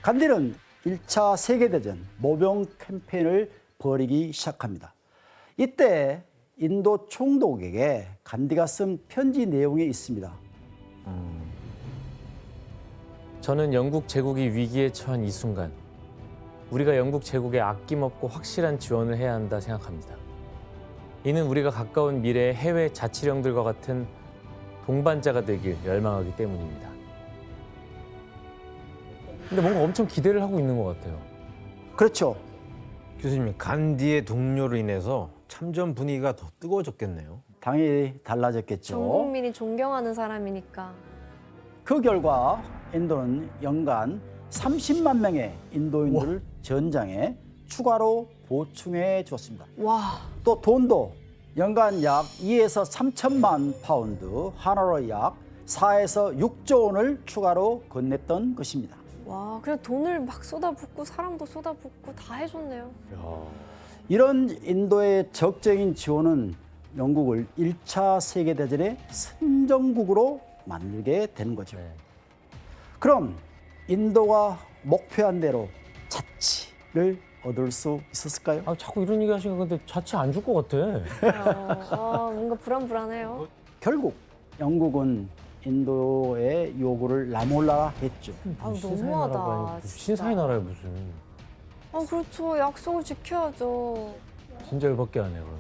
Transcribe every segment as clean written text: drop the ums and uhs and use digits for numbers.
간디는 1차 세계대전 모병 캠페인을 벌이기 시작합니다. 이때 인도 총독에게 간디가 쓴 편지 내용이 있습니다. 저는 영국 제국이 위기에 처한 이 순간 우리가 영국 제국에 아낌없고 확실한 지원을 해야 한다 생각합니다. 이는 우리가 가까운 미래의 해외 자치령들과 같은 동반자가 되길 열망하기 때문입니다. 근데 뭔가 엄청 기대를 하고 있는 것 같아요. 그렇죠. 교수님, 간디의 동료로 인해서 참전 분위기가 더 뜨거워졌겠네요. 당연히 달라졌겠죠. 전 국민이 존경하는 사람이니까. 그 결과 인도는 연간 30만 명의 인도인들을 전장에 추가로 보충해 줬습니다. 와, 또 돈도 연간 약 2에서 3천만 파운드, 하나로 약 4에서 6조 원을 추가로 건넸던 것입니다. 와, 그냥 돈을 막 쏟아붓고 사람도 쏟아붓고 다 해줬네요. 이런 인도의 적극적인 지원은 영국을 1차 세계대전의 선전국으로 만들게 되는 거죠. 네. 그럼 인도가 목표한 대로 자치를 얻을 수 있었을까요? 아, 자꾸 이런 얘기 하시니까 근데 자치 안 줄 것 같아. 뭔가 불안불안해요. 결국 영국은 인도의 요구를 나몰라라 했죠. 아우, 신사의 너무하다, 나라가 아니고 진짜. 신사의 나라에 무슨 그렇죠. 약속을 지켜야죠. 진짜 열받게 하네 그러면.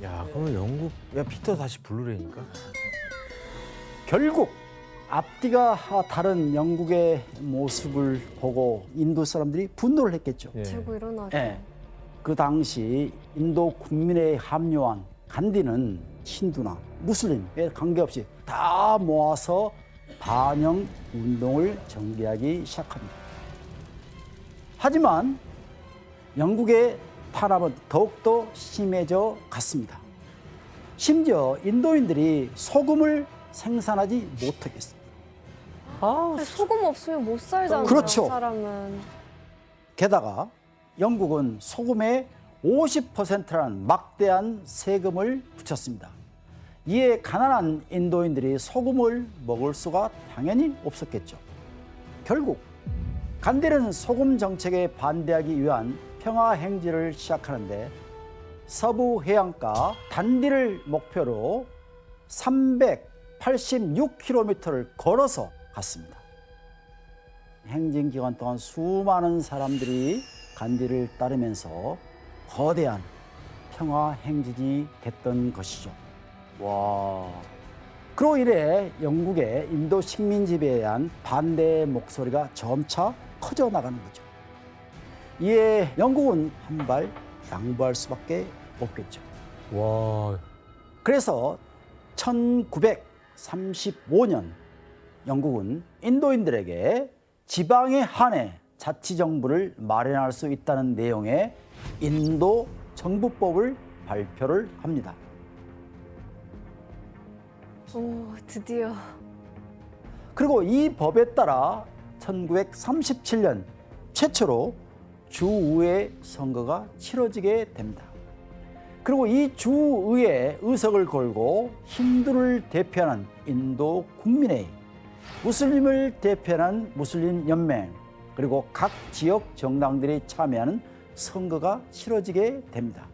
야, 그러면 영국, 야, 피터 다시 부르라니까? 결국 앞뒤가 다른 영국의 모습을 보고 인도 사람들이 분노를 했겠죠. 예. 들고 일어나죠. 예. 그 당시 인도 국민에 합류한 간디는 힌두나 무슬림에 관계없이 다 모아서 반영 운동을 전개하기 시작합니다. 하지만 영국의 탄압은 더욱더 심해져 갔습니다. 심지어 인도인들이 소금을 생산하지 못하겠습니다. 아, 소금 없으면 못 살잖아요. 그렇죠. 사람은. 게다가 영국은 소금의 50%라는 막대한 세금을 붙였습니다. 이에 가난한 인도인들이 소금을 먹을 수가 당연히 없었겠죠. 결국 간디는 소금 정책에 반대하기 위한 평화 행진을 시작하는데 서부 해안가 단디를 목표로 386km를 걸어서 갔습니다. 행진 기간 동안 수많은 사람들이 간디를 따르면서 거대한 평화 행진이 됐던 것이죠. 와. 그로 인해 영국의 인도 식민 지배에 대한 반대 목소리가 점차 커져 나가는 거죠. 이에 영국은 한 발 양보할 수밖에 없겠죠. 와. 그래서 1935년 영국은 인도인들에게 지방에 한해 자치정부를 마련할 수 있다는 내용의 인도 정부법을 발표를 합니다. 오, 드디어. 그리고 이 법에 따라 1937년 최초로 주의회 선거가 치러지게 됩니다. 그리고 이 주의회 의석을 걸고 힌두를 대표하는 인도 국민회의, 무슬림을 대표하는 무슬림 연맹, 그리고 각 지역 정당들이 참여하는 선거가 치러지게 됩니다.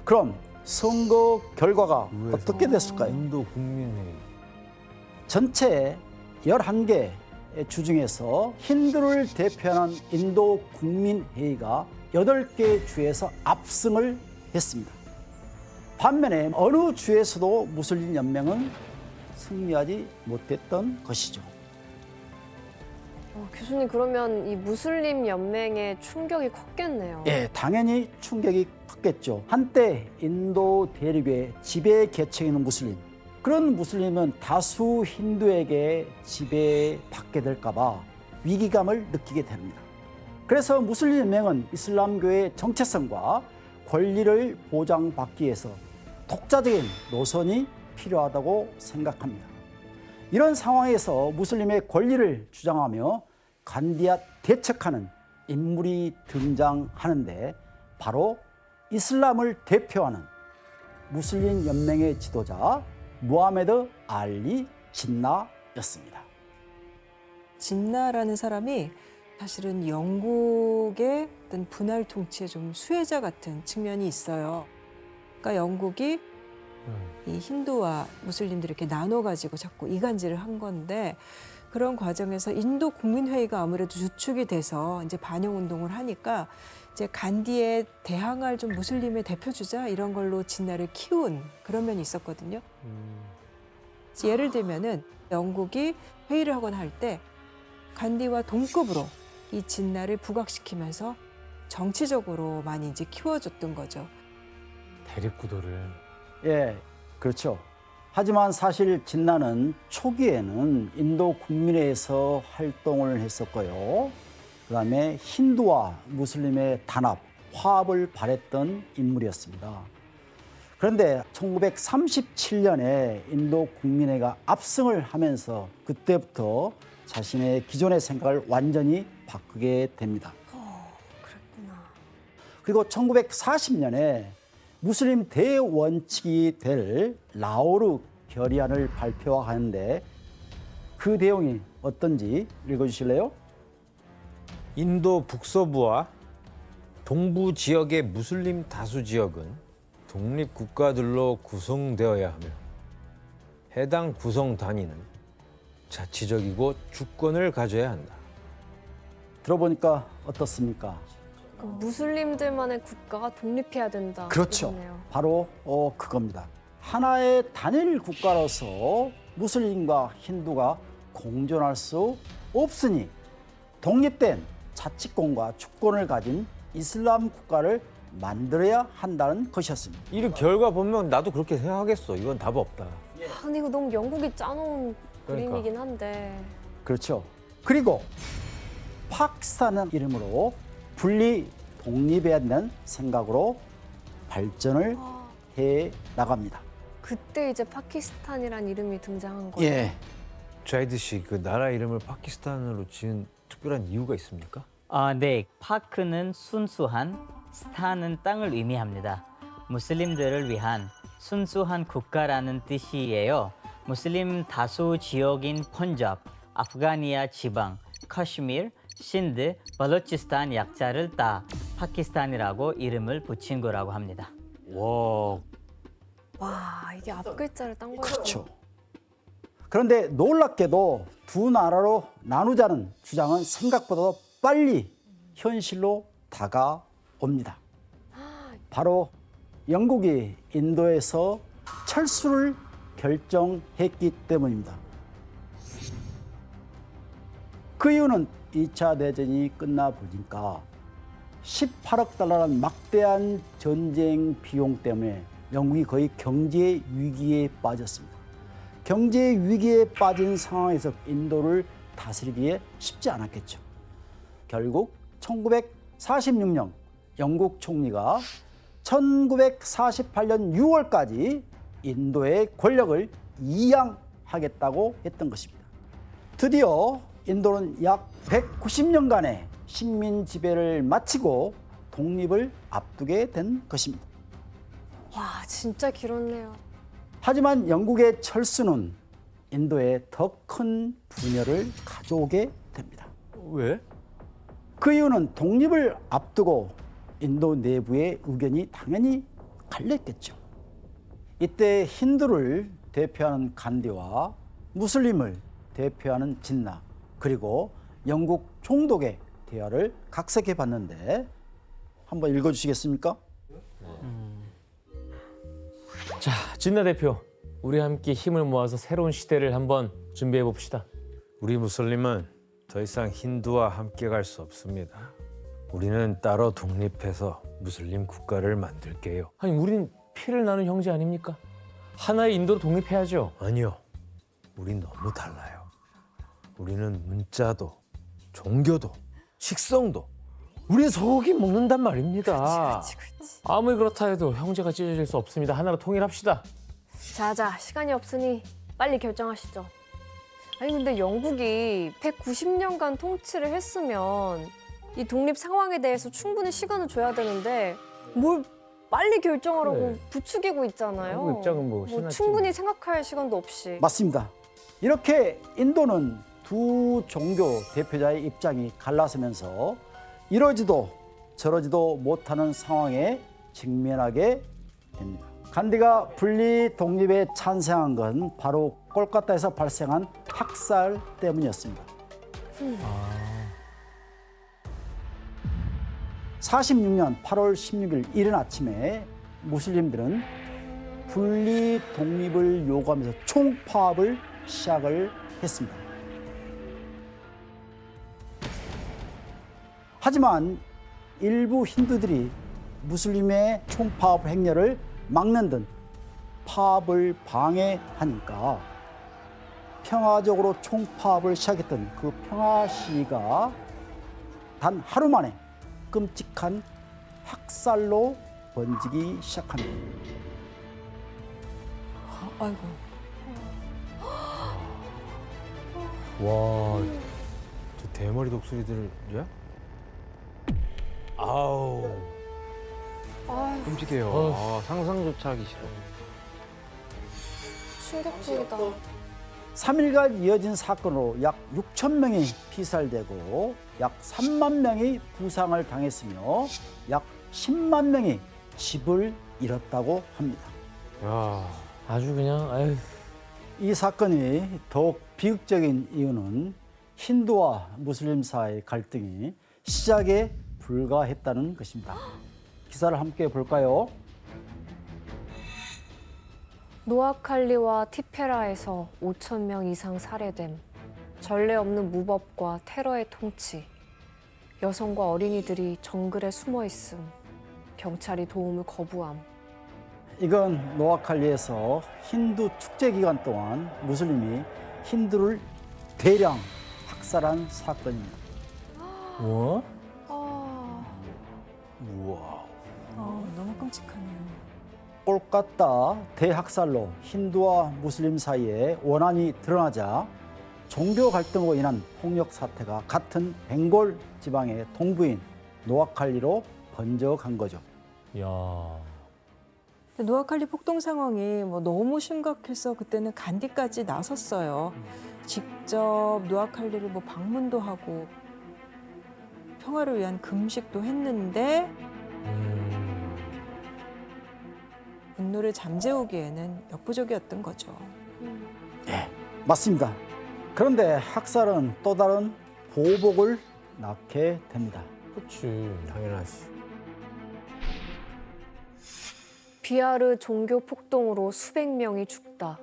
그럼 선거 결과가 어떻게 됐을까요? 인도 국민회의. 전체 11개 주 중에서 힌두를 대표하는 인도 국민회의가 8개 주에서 압승을 했습니다. 반면에 어느 주에서도 무슬림 연맹은 승리하지 못했던 것이죠. 교수님, 그러면 이 무슬림 연맹의 충격이 컸겠네요. 예, 당연히 충격이 컸겠죠. 한때 인도 대륙의 지배 계층에 있는 무슬림, 그런 무슬림은 다수 힌두에게 지배받게 될까 봐 위기감을 느끼게 됩니다. 그래서 무슬림 연맹은 이슬람교의 정체성과 권리를 보장받기 위해서 독자적인 노선이 필요하다고 생각합니다. 이런 상황에서 무슬림의 권리를 주장하며 간디와 대척하는 인물이 등장하는데 바로 이슬람을 대표하는 무슬림 연맹의 지도자 무하메드 알리 진나였습니다. 진나라는 사람이 사실은 영국의 어떤 분할 통치의 좀 수혜자 같은 측면이 있어요. 그러니까 영국이 이 힌두와 무슬림들을 이렇게 나눠가지고 자꾸 이간질을 한 건데 그런 과정에서 인도 국민회의가 아무래도 주축이 돼서 이제 반영 운동을 하니까 이제 간디에 대항할 좀 무슬림의 대표주자 이런 걸로 진나를 키운 그런 면이 있었거든요. 예를 들면은 영국이 회의를 하거나 할 때 간디와 동급으로 이 진나를 부각시키면서 정치적으로 많이 이제 키워줬던 거죠. 대립구도를. 예, 그렇죠. 하지만 사실 진나는 초기에는 인도 국민회에서 활동을 했었고요. 그다음에 힌두와 무슬림의 단합, 화합을 바랬던 인물이었습니다. 그런데 1937년에 인도 국민회가 압승을 하면서 그때부터 자신의 기존의 생각을 완전히 바꾸게 됩니다. 그랬구나. 그리고 1940년에 무슬림 대원칙이 될 라오르 결의안을 발표하는데 그 내용이 어떤지 읽어주실래요? 인도 북서부와 동부 지역의 무슬림 다수 지역은 독립국가들로 구성되어야 하며 해당 구성 단위는 자치적이고 주권을 가져야 한다. 들어보니까 어떻습니까? 그 무슬림들만의 국가가 독립해야 된다. 그렇죠. 이거네요. 바로 그겁니다. 하나의 단일 국가로서 무슬림과 힌두가 공존할 수 없으니 독립된 자치권과 주권을 가진 이슬람 국가를 만들어야 한다는 것이었습니다. 이 결과 보면 나도 그렇게 생각하겠어. 이건 답 없다. 아, 근데 이거 너무 영국이 짜놓은 그러니까. 그림이긴 한데. 그렇죠. 그리고 파키스탄은 이름으로 분리 독립해야 된다는 생각으로 발전을 아, 해 나갑니다. 그때 이제 파키스탄이란 이름이 등장한 거예요. 예. 자이드 씨, 그 나라 이름을 파키스탄으로 지은 특별한 이유가 있습니까? 네. 파크는 순수한, 스탄은 땅을 의미합니다. 무슬림들을 위한 순수한 국가라는 뜻이에요. 무슬림 다수 지역인 펀잡, 아프가니아 지방, 카슈미르, 신드, 발로치스탄 약자를 따 파키스탄이라고 이름을 붙인 거라고 합니다. 와, 와, 이게 앞글자를 딴 거예요. 그렇죠. 그런데 놀랍게도 두 나라로 나누자는 주장은 생각보다 빨리 현실로 다가옵니다. 바로 영국이 인도에서 철수를 결정했기 때문입니다. 그 이유는 2차 대전이 끝나 보니까 18억 달러라는 막대한 전쟁 비용 때문에 영국이 거의 경제 위기에 빠졌습니다. 경제 위기에 빠진 상황에서 인도를 다스리기에 쉽지 않았겠죠. 결국 1946년 영국 총리가 1948년 6월까지 인도의 권력을 이양하겠다고 했던 것입니다. 드디어 인도는 약 190년간의 식민 지배를 마치고 독립을 앞두게 된 것입니다. 와, 진짜 길었네요. 하지만 영국의 철수는 인도에 더 큰 분열을 가져오게 됩니다. 왜? 그 이유는 독립을 앞두고 인도 내부의 의견이 당연히 갈렸겠죠. 이때 힌두를 대표하는 간디와 무슬림을 대표하는 진나, 그리고 영국 총독의 대화를 각색해 봤는데 한번 읽어주시겠습니까? 자, 진나 대표. 우리 함께 힘을 모아서 새로운 시대를 한번 준비해 봅시다. 우리 무슬림은 더 이상 힌두와 함께 갈 수 없습니다. 우리는 따로 독립해서 무슬림 국가를 만들게요. 아니, 우린 피를 나눈 형제 아닙니까? 하나의 인도로 독립해야죠. 아니요, 우린 너무 달라요. 우리는 문자도, 종교도, 식성도 우린 소고기 먹는단 말입니다. 그렇지. 아무리 그렇다 해도 형제가 찢어질 수 없습니다. 하나로 통일합시다. 자, 시간이 없으니 빨리 결정하시죠. 아니, 근데 영국이 190년간 통치를 했으면 이 독립 상황에 대해서 충분히 시간을 줘야 되는데 뭘 빨리 결정하라고 네. 부추기고 있잖아요. 영국 입장은 뭐 신났지 충분히 뭐. 생각할 시간도 없이. 맞습니다. 이렇게 인도는 두 종교 대표자의 입장이 갈라서면서 이러지도 저러지도 못하는 상황에 직면하게 됩니다. 간디가 분리 독립에 찬성한 건 바로 콜카타에서 발생한 학살 때문이었습니다. 46년 8월 16일 이른 아침에 무슬림들은 분리 독립을 요구하면서 총파업을 시작을 했습니다. 하지만 일부 힌두들이 무슬림의 총파업 행렬을 막는 등 파업을 방해하니까 평화적으로 총파업을 시작했던 그 평화 시위가 단 하루 만에 끔찍한 학살로 번지기 시작합니다. 아이고. 와, 저 대머리 독수리들이야? 아우, 아유, 끔찍해요. 아, 상상조차 하기 싫어. 충격적이다. 3일간 이어진 사건으로 약 6천 명이 피살되고 약 3만 명이 부상을 당했으며 약 10만 명이 집을 잃었다고 합니다. 야, 아주 그냥 아유. 이 사건이 더욱 비극적인 이유는 힌두와 무슬림 사이의 갈등이 시작에 불과했다는 것입니다. 기사를 함께 볼까요? 노아칼리와 티페라에서 5천 명 이상 살해됨. 전례 없는 무법과 테러의 통치. 여성과 어린이들이 정글에 숨어 있음. 경찰이 도움을 거부함. 이건 노아칼리에서 힌두 축제 기간 동안 무슬림이 힌두를 대량 학살한 사건입니다. 뭐? 우와. 너무 끔찍하네요. 꼴까따 대학살로 힌두와 무슬림 사이에 원한이 드러나자 종교 갈등으로 인한 폭력 사태가 같은 벵골 지방의 동부인 노아칼리로 번져간 거죠. 야. 근데 노아칼리 폭동 상황이 뭐 너무 심각해서 그때는 간디까지 나섰어요. 직접 노아칼리를 뭐 방문도 하고 평화를 위한 금식도 했는데 분노를 잠재우기에는 역부족이었던 거죠. 맞습니다. 그런데 학살은 또 다른 보복을 낳게 됩니다. 그렇지. 당연하지. 비하르 종교 폭동으로 수백 명이 죽다.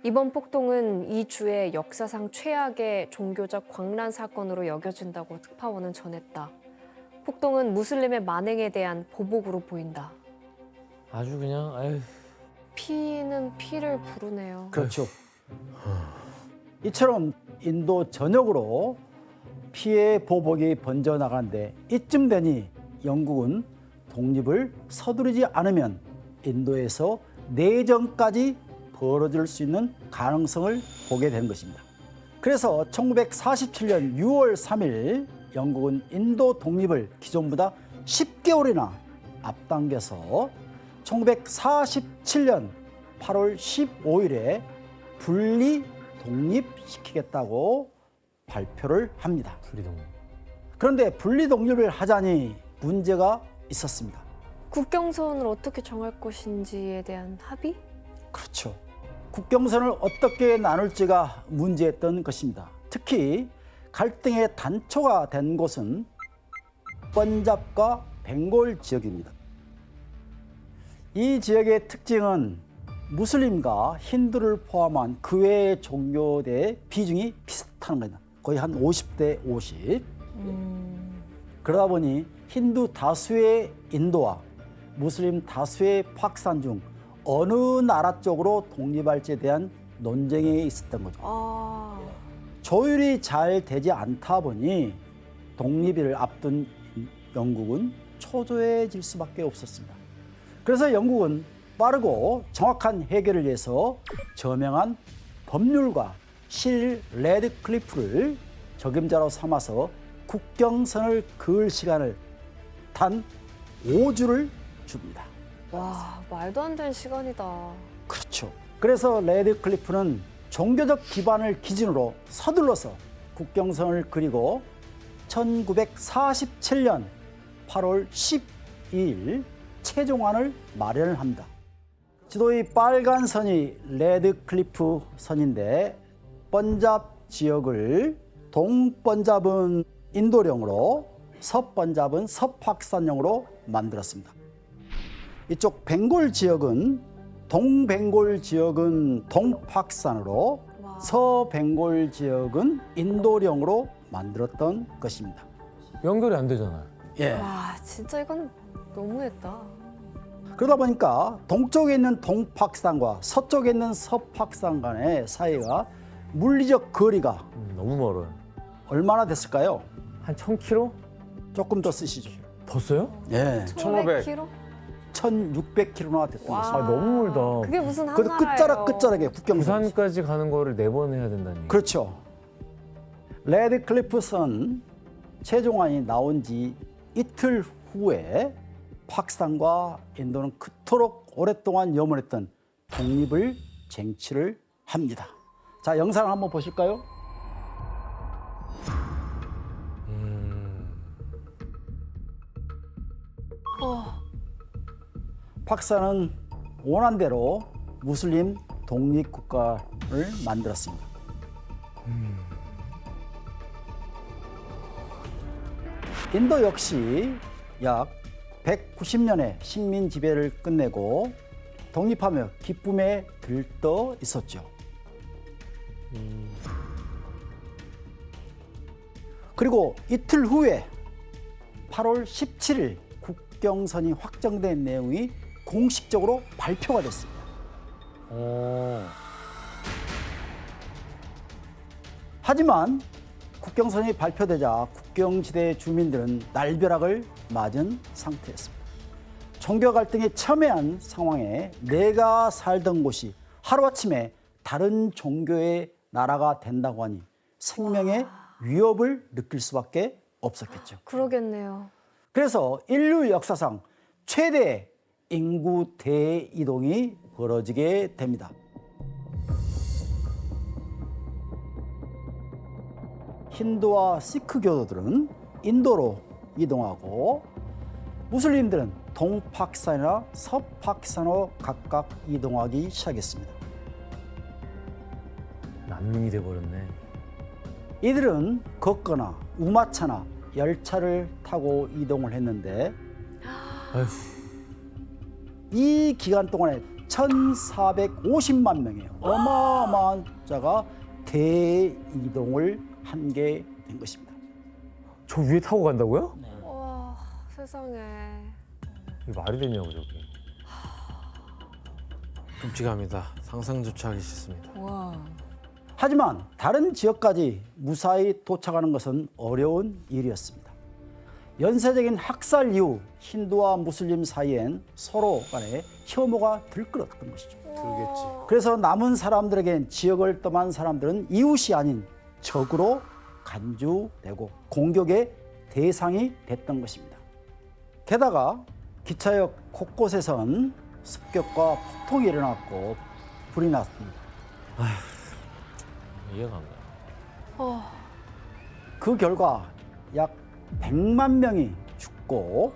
이번 폭동은 이 주의 역사상 최악의 종교적 광란 사건으로 여겨진다고 특파원은 전했다. 폭동은 무슬림의 만행에 대한 보복으로 보인다. 아주 그냥 아유. 피는 피를 부르네요. 그렇죠. 이처럼 인도 전역으로 피해 보복이 번져나가는데 이쯤 되니 영국은 독립을 서두르지 않으면 인도에서 내전까지 벌어질 수 있는 가능성을 보게 된 것입니다. 그래서 1947년 6월 3일 영국은 인도 독립을 기존보다 10개월이나 앞당겨서 1947년 8월 15일에 분리 독립시키겠다고 발표를 합니다. 분리독립. 그런데 분리 독립을 하자니 문제가 있었습니다. 국경선을 어떻게 정할 것인지에 대한 합의? 그렇죠. 국경선을 어떻게 나눌지가 문제였던 것입니다. 특히 갈등의 단초가 된 곳은 번잡과 벵골 지역입니다. 이 지역의 특징은 무슬림과 힌두를 포함한 그 외의 종교대의 비중이 비슷한 겁니다. 거의 한 50대 50. 그러다 보니 힌두 다수의 인도와 무슬림 다수의 파키스탄 중 어느 나라 쪽으로 독립할지에 대한 논쟁이 있었던 거죠. 조율이 잘 되지 않다 보니 독립을 앞둔 영국은 초조해질 수밖에 없었습니다. 그래서 영국은 빠르고 정확한 해결을 위해서 저명한 법률가 실 레드클리프를 적임자로 삼아서 국경선을 그을 시간을 단 5주를 줍니다. 와, 말도 안 되는 시간이다. 그렇죠. 그래서 레드클리프는 종교적 기반을 기준으로 서둘러서 국경선을 그리고 1947년 8월 12일 최종안을 마련을 합니다. 지도의 빨간 선이 레드클리프 선인데 번잡 지역을 동번잡은 인도령으로 서번잡은 서팍산령으로 만들었습니다. 이쪽 벵골 지역은 동벵골 지역은 동팍산으로 서벵골 지역은 인도령으로 만들었던 것입니다. 연결이 안 되잖아요. 예. 와, 진짜 이건 너무했다. 그러다 보니까 동쪽에 있는 동팍산과 서쪽에 있는 서팍산 간의 사이가 물리적 거리가 너무 멀어요. 얼마나 됐을까요? 한 1000km? 조금 더 쓰시죠. 더 써요? 예. 1500km? 1600km나 됐던 와. 것입니다. 아, 너무 멀다. 그게 무슨 한 그래도 나라예요. 끝자락에 국경선. 부산까지 가는 거를 4번 해야 된다는 얘기. 그렇죠. 레드클리프선 최종안이 나온 지 이틀 후에 팍산과 인도는 그토록 오랫동안 염원했던 독립을 쟁취를 합니다. 자, 영상을 한번 보실까요? 팍산은 원한대로 무슬림 독립국가를 만들었습니다. 인도 역시 약 190년의 식민 지배를 끝내고 독립하며 기쁨에 들떠 있었죠. 그리고 이틀 후에 8월 17일 국경선이 확정된 내용이 공식적으로 발표가 됐습니다. 하지만 국경선이 발표되자 국경지대 주민들은 날벼락을 맞은 상태였습니다. 종교 갈등에 첨예한 상황에 내가 살던 곳이 하루아침에 다른 종교의 나라가 된다고 하니 생명의 위협을 느낄 수밖에 없었겠죠. 그러겠네요. 그래서 인류 역사상 최대 인구 대이동이 벌어지게 됩니다. 힌두와 시크 교도들은 인도로 이동하고 무슬림들은 동팍산이나 서팍산으로 각각 이동하기 시작했습니다. 난민이 돼버렸네. 이들은 걷거나 우마차나 열차를 타고 이동을 했는데 아휴. 이 기간 동안에 1,450만 명의 어마어마한 자가 대이동을 한 게 된 것입니다. 저 위에 타고 간다고요? 와, 세상에. 이게 말이 되냐고 저게. 끔찍합니다. 상상조차 하기 싫습니다. 와. 하지만 다른 지역까지 무사히 도착하는 것은 어려운 일이었습니다. 연쇄적인 학살 이후 힌두와 무슬림 사이엔 서로 간에 혐오가 들끓었던 것이죠. 그러겠지. 그래서 남은 사람들에겐 지역을 떠난 사람들은 이웃이 아닌 적으로 간주되고 공격의 대상이 됐던 것입니다. 게다가 기차역 곳곳에선 습격과 폭동이 일어났고 불이 났습니다. 이해가 안 가요. 그 결과 약 100만 명이 죽고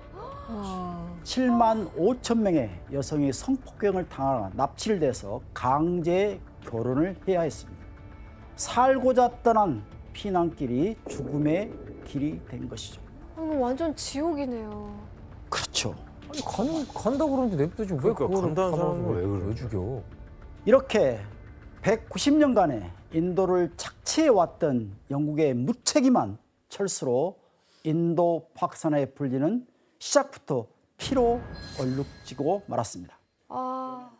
와. 7만 5천 명의 여성이 성폭행을 당하거나 납치를 돼서 강제 결혼을 해야 했습니다. 살고자 떠난 피난길이 죽음의 길이 된 것이죠. 이거 완전 지옥이네요. 그렇죠. 아니 간다 그러는데 냅두지 왜 그러니까 그거를 간다는 가봐서 사람은 왜 그래? 왜 죽여? 이렇게 190년간의 인도를 착취해왔던 영국의 무책임한 철수로 인도 팍산의 분리는 시작부터 피로 얼룩지고 말았습니다. 아,